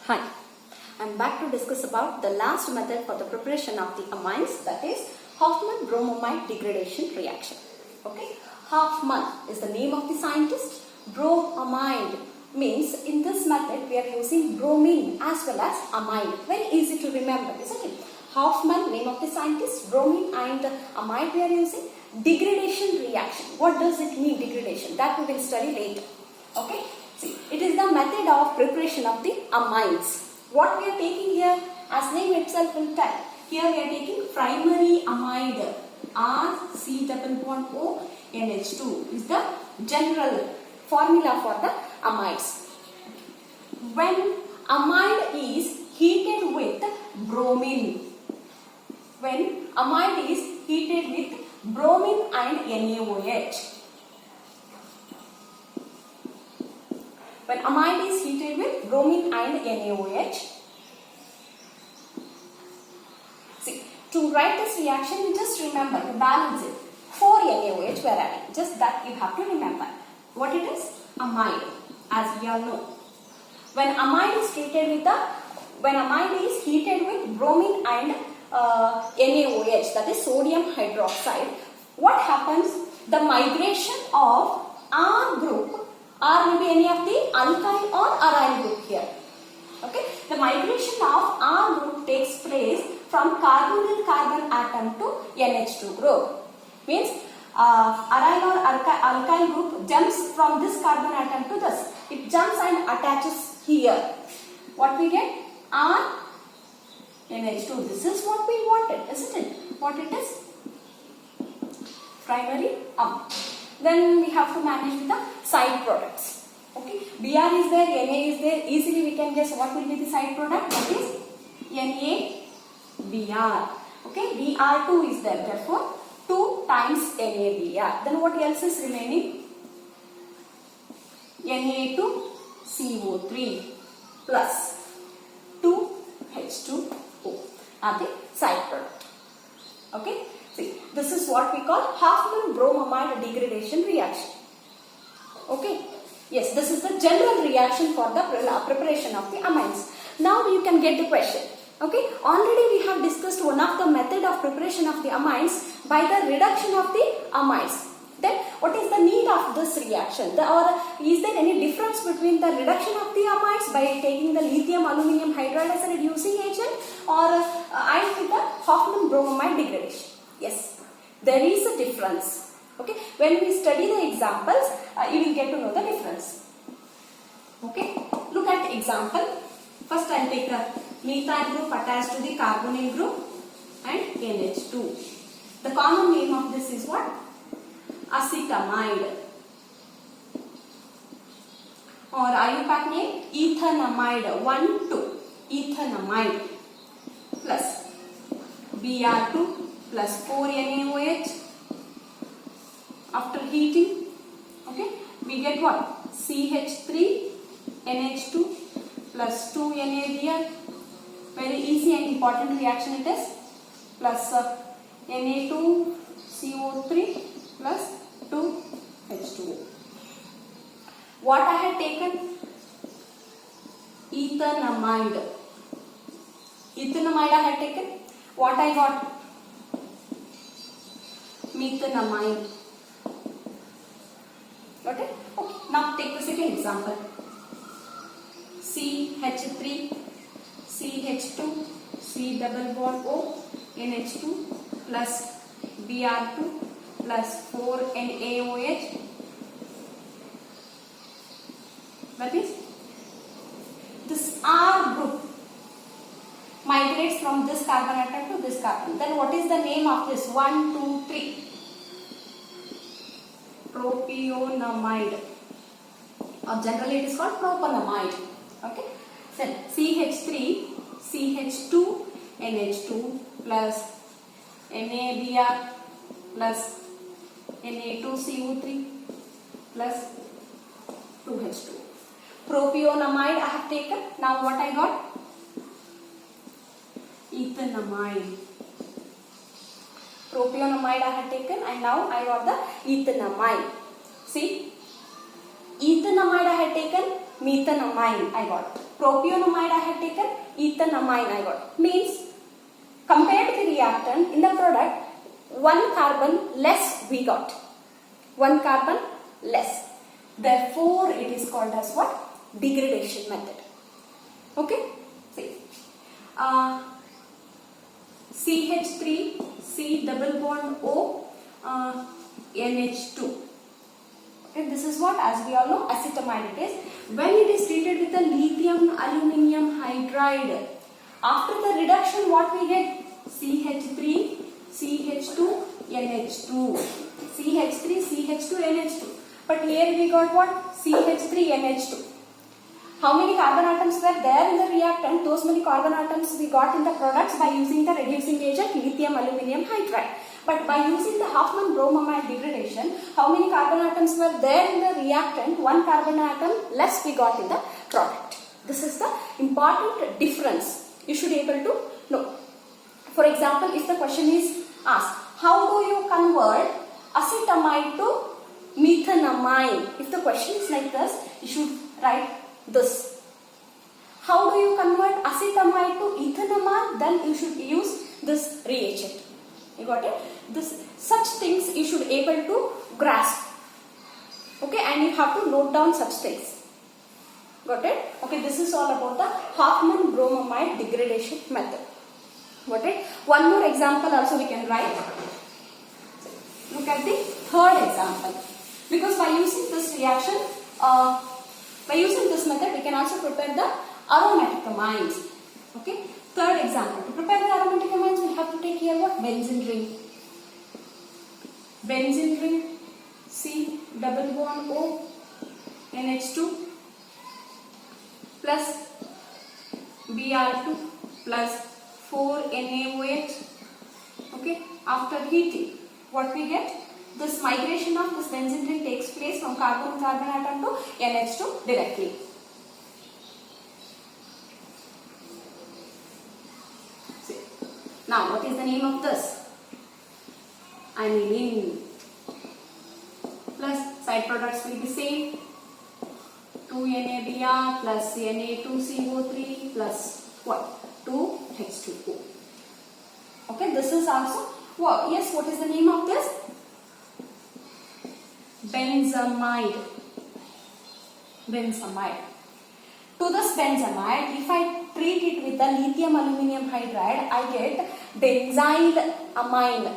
Hi, I'm back to discuss about the last method for the preparation of the amines, that is Hofmann bromamide degradation reaction. Okay, Hofmann is the name of the scientist. Bromamide means in this method we are using bromine as well as amide. Very easy to remember, isn't it? Hofmann, name of the scientist, bromine and amide we are using. Degradation reaction. What does it mean, degradation? That we will study later. Okay. See, it is the method of preparation of the amines. What we are taking here, as name itself will tell, here we are taking primary amide, RC-O-NH2 is the general formula for the amides. When amide is heated with bromine, when amide is heated with bromine and NaOH, when amide is heated with bromine and NaOH. See, to write this reaction, you just remember to balance it. 4 NaOH we are adding. Just that you have to remember. What it is? Amide, as we all know. When amide is heated with bromine and NaOH, that is sodium hydroxide, what happens? The migration of R group, R will be any of the alkyl or aryl group here. Okay, the migration of R group takes place from carbonyl carbon atom to NH2 group. Means aryl or alkyl group jumps from this carbon atom to this. It jumps and attaches here. What we get? R NH2. This is what we wanted, isn't it? What it is? Primary amide. Then we have to manage with the side products. Okay, Br is there, Na is there. Easily we can guess what will be the side product. That is NaBr. Okay, Br2 is there. Therefore, 2 times NaBr. Then what else is remaining? Na2CO3 plus 2H2O are the side product. Okay. See, this is what we call Hofmann bromamide degradation reaction. Okay. Yes, this is the general reaction for the preparation of the amines. Now you can get the question. Okay. Already we have discussed one of the method of preparation of the amines by the reduction of the amides. Then what is the need of this reaction? Or is there any difference between the reduction of the amides by taking the lithium aluminium hydride as a reducing agent or and with the Hofmann bromamide degradation? Yes, there is a difference. Okay, when we study the examples, you will get to know the difference. Okay, look at the example. First, I will take a methyl group attached to the carbonyl group and NH2. The common name of this is what? Acetamide. Or IUPAC name ethanamide 1,2. Ethanamide plus Br2 plus 4 NaOH. After heating, okay, we get what? CH3 NH2 plus 2 NaBr. Very easy and important reaction it is. Plus Na2CO3 plus 2H2O. What I had taken? Ethanamide. Ethanamide I had taken. What I got? Methanamide. Got it? Okay. Now take the second example. CH3, CH2, C double bond O, NH2 plus Br2 plus 4 NaOH. That is, this R group migrates from this carbon atom to this carbon. Then what is the name of this? 1, 2, 3. Propionamide. Or generally it is called propanamide. Okay. Then CH3, CH2, NH2 plus NaBr plus Na2CO3 plus 2H2. Propionamide I have taken. Now what I got? Ethanamide. Propionamide I had taken and now I got the ethanamide. See, ethanamide I had taken. methanamine I got. Propionamide I have taken, ethanamine I got. Means compared to the reactant in the product, 1 carbon less we got. 1 carbon less. Therefore, it is called as what? Degradation method. Okay? See. CH3, C double bond O, NH2. Okay, this is what, as we all know, acetamide it is. When it is treated with the lithium aluminium hydride, after the reduction, what we get? CH3, CH2, NH2. CH3, CH2, NH2. But here we got what? CH3, NH2. How many carbon atoms were there in the reactant? Those many carbon atoms we got in the products by using the reducing agent lithium aluminium hydride. But by using the Hofmann bromamide degradation, how many carbon atoms were there in the reactant? 1 carbon atom less we got in the product. This is the important difference you should be able to know. For example, if the question is asked, how do you convert acetamide to methanamine? If the question is like this, you should write this. How do you convert acetamide to ethanamide? Then you should use this reagent. You got it? Such things you should be able to grasp. Okay, and you have to note down such things. Got it? Okay, this is all about the Hofmann bromamide degradation method. Got it? One more example also we can write. Look at the third example. Because by using this reaction, by using this method, we can also prepare the aromatic amines. Okay? Third example. To prepare the aromatic amines, we have to take here what? Benzene ring. Benzene ring, C double bond O, NH2 plus Br2 plus 4NaOH. Okay? After heating, what we get? This migration of this benzene ring takes place from carbon-carbon atom to NH2 directly. See. Now, what is the name of this? Aniline. Plus side products will be same. 2NABr plus Na2CO3 plus what? 2H2O. Okay, this is also what? Yes, what is the name of this? Benzamide. Benzamide. To this benzamide, if I treat it with the lithium aluminium hydride, I get benzyl amine.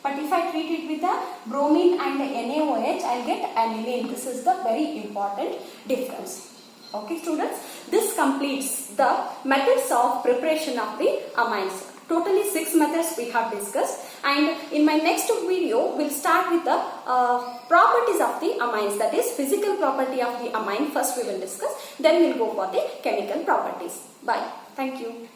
But if I treat it with the bromine and NaOH, I get aniline. This is the very important difference. Okay, students, this completes the methods of preparation of the amines. Totally 6 methods we have discussed, and in my next video we'll start with the properties of the amines, that is physical property of the amine. First we will discuss, then we'll go for the chemical properties. Bye. Thank you.